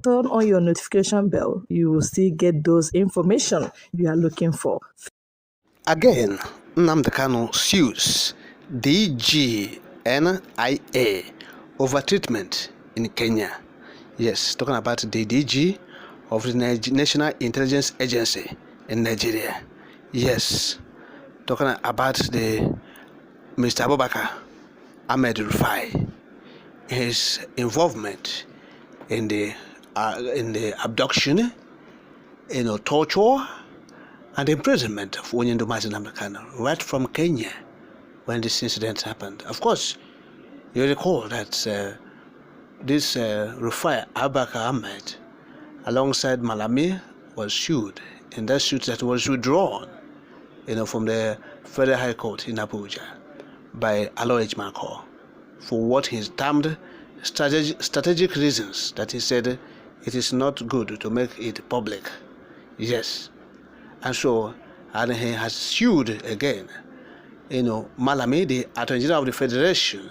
turn on your notification bell. You will still get those information you are looking for. Again, Nnamdi Kanu sues DGNIA over treatment in Kenya. Yes, talking about the DG of the National Intelligence Agency in Nigeria. Yes, talking about the Mr. Abubakar Ahmed Rufai, his involvement in the abduction, torture, and imprisonment of Onyendo Nnamdi Kanu right from Kenya when this incident happened. Of course, you recall that this Rufai Abubakar Ahmed, alongside Malami, was sued in that suit that was withdrawn, from the Federal High Court in Abuja by Aloy Ejimakor for what he termed strategic reasons, that he said it is not good to make it public. Yes. And so, and he has sued again, Malami, the Attorney General of the Federation,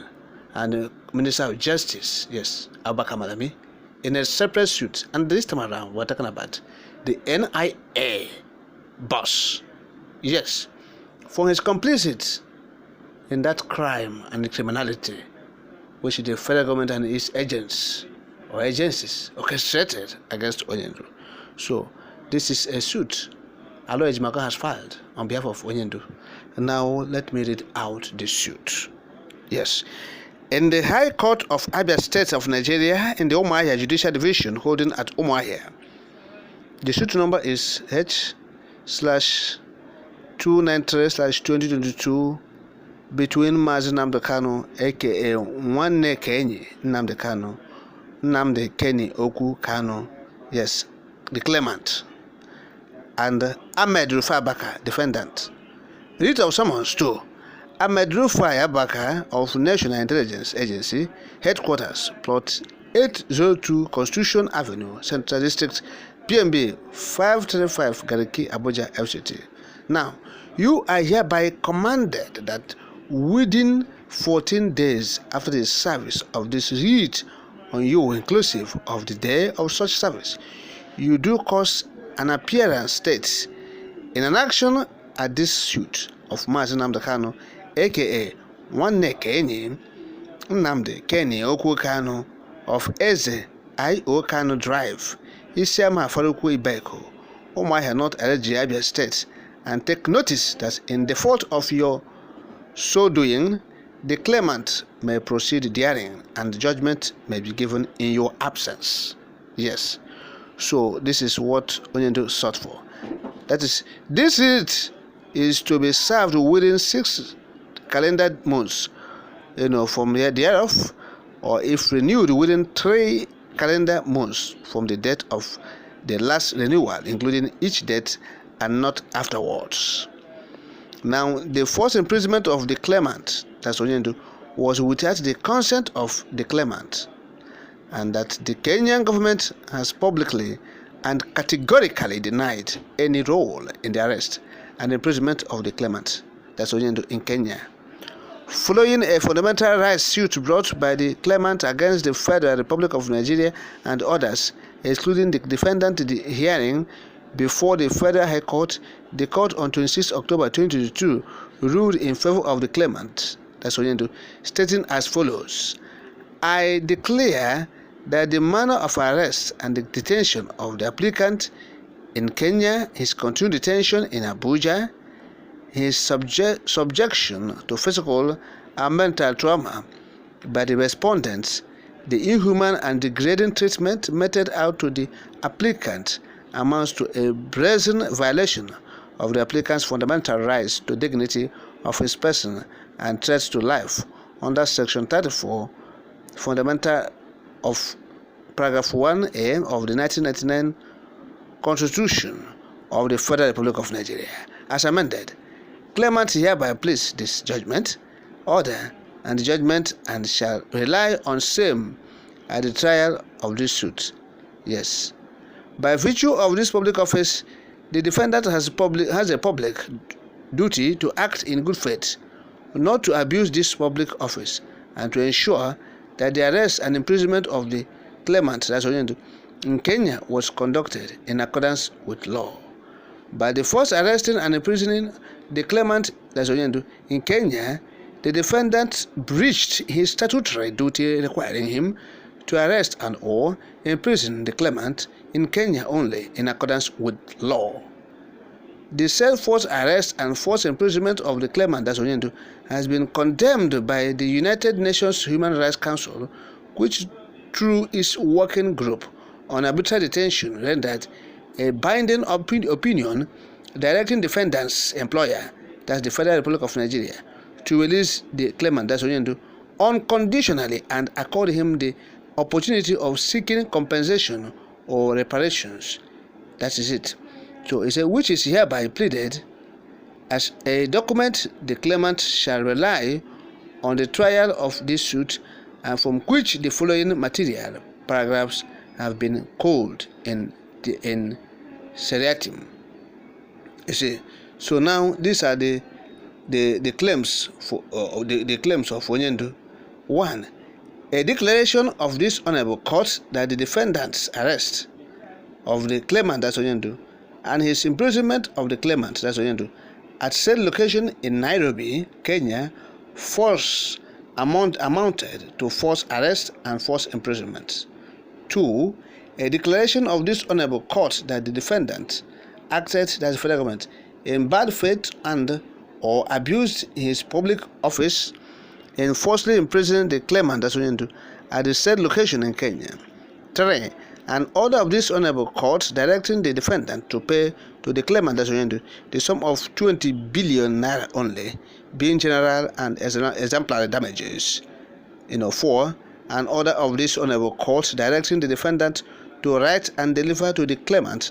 and the Minister of Justice, yes, Abubakar Malami, in a separate suit. And this time around, we're talking about the NIA boss, yes, for his complicit in that crime and criminality which the federal government and its agents or agencies orchestrated against Onyendo. So, this is a suit Aloy Ejimakor has filed on behalf of Onyendo. Now, let me read out the suit. Yes. In the High Court of Abia State of Nigeria, in the Umuahia Judicial Division holding at Umuahia, the suit number is H/293/2022 between Mazi Nnamdi Kanu, aka Nwanne Kenyi Nnamdi Kanu, Nnamdi Kenny Oku Kanu, yes, the claimant, and Ahmed Rufai Abubakar, defendant. Writ of summons to Ahmed Rufai Abubakar of National Intelligence Agency, headquarters, plot 802 Constitution Avenue, Central District, PMB 535, Gariki, Abuja, FCT. Now, you are hereby commanded that within 14 days after the service of this writ on you, inclusive of the day of such service, you do cause an appearance states in an action at this suit of Mazi Nnamdi Kanu, aka Nwanne Kenyi Nnamdi Kenny Oku Kanu of Eze I.O. Kanu Drive, Isiama Faruku Ibeko, Umuahia North, Eleji, Abia State, and take notice that in default of your so doing, the claimant may proceed therein, and judgment may be given in your absence. Yes. So this is what Onyendo sought for. That is, this is to be served within 6 calendar months, from the thereof, or if renewed within 3 calendar months from the date of the last renewal, including each date and not afterwards. Now, the forced imprisonment of the claimant, that's Onyendo, was without the consent of the claimant, and that the Kenyan government has publicly and categorically denied any role in the arrest and imprisonment of the claimant, that's Onyendo, in Kenya. Following a fundamental rights suit brought by the claimant against the Federal Republic of Nigeria and others, excluding the defendant, the hearing before the Federal High Court, the court on 26 October 2022 ruled in favor of the claimant, that's Onyendo, stating as follows: I declare that the manner of arrest and the detention of the applicant in Kenya, his continued detention in Abuja, his subjection to physical and mental trauma by the respondents, the inhuman and degrading treatment meted out to the applicant amounts to a brazen violation of the applicant's fundamental rights to dignity of his person and threats to life under Section 34, fundamental of Paragraph 1A of the 1999 Constitution of the Federal Republic of Nigeria, as amended. Claimant hereby pleads this judgment, order, and judgment, and shall rely on same at the trial of this suit. Yes. By virtue of this public office, the defendant has a public duty to act in good faith, not to abuse this public office, and to ensure that the arrest and imprisonment of the claimant, that's Onyendo, in Kenya was conducted in accordance with law. By the force arresting and imprisoning the claimant in Kenya, the defendant breached his statutory duty requiring him to arrest and or imprison the claimant in Kenya only in accordance with law. The said forced arrest and forced imprisonment of the claimant has been condemned by the United Nations Human Rights Council, which through its working group on arbitrary detention rendered a binding opinion directing defendant's employer, that's the Federal Republic of Nigeria, to release the claimant unconditionally and accord him the opportunity of seeking compensation or reparations. That is it. So it says, which is hereby pleaded as a document the claimant shall rely on the trial of this suit, and from which the following material paragraphs have been called in seriatim. You see, so now these are the claims for the claims of Onyendu. 1. A declaration of this honorable court that the defendant's arrest of the claimant Onyendu and his imprisonment of the claimant Onyendu at said location in Nairobi, Kenya, amounted to forced arrest and forced imprisonment. 2. A declaration of this honorable court that the defendant acted, that's the federal government, in bad faith and or abused his public office in falsely imprisoning the claimant at the said location in Kenya. 3. An order of this honorable court directing the defendant to pay to the claimant the sum of 20 billion naira only, being general and exemplary damages. 4. An order of this honorable court directing the defendant to write and deliver to the claimant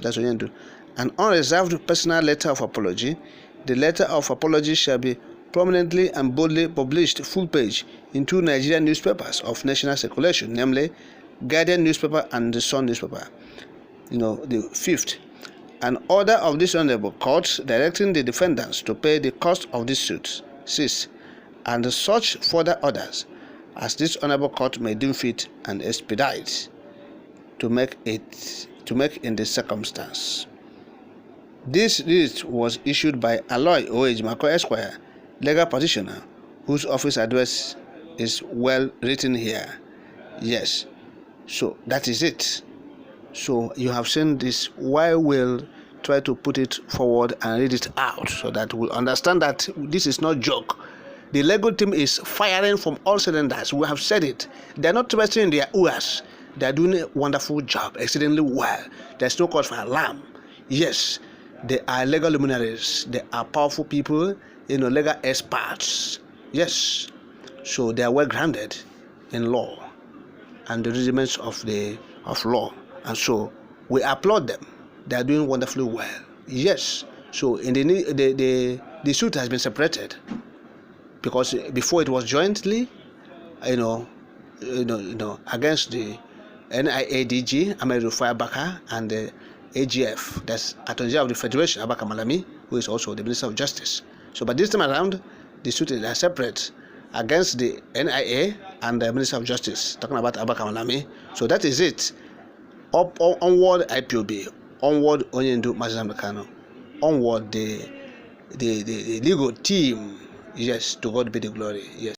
an unreserved personal letter of apology. The letter of apology shall be prominently and boldly published full page in 2 Nigerian newspapers of national circulation, namely Guardian newspaper and the Sun newspaper. The 5th, an order of this honorable court directing the defendants to pay the cost of this suit. 6th, and such further orders as this honorable court may deem fit and expedite to make in this circumstance. This list was issued by Aloy Ejimako Esquire, legal practitioner, whose office address is well written here. Yes, so that is it. So you have seen this. Why we'll try to put it forward and read it out so that we'll understand that this is not joke. The legal team is firing from all cylinders. We have said it. They're not resting in their ears. They're doing a wonderful job, exceedingly well. There's no cause for alarm. Yes, they are legal luminaries. They are powerful people, legal experts. Yes, so they are well grounded in law and the rudiments of law, and so we applaud them. They are doing wonderfully well. Yes, so in the suit has been separated because before it was jointly, against the NIADG, Ahmed Rufai Abaka, and the AGF, that's Attorney General of the Federation, Abba Malami, who is also the Minister of Justice. So, but this time around, the suit is separate against the NIA and the Minister of Justice, talking about Abba Malami. So that is it. Onward IPOB, onward Onyendu Mazi Kanu, onward the legal team. Yes, to God be the glory. Yes.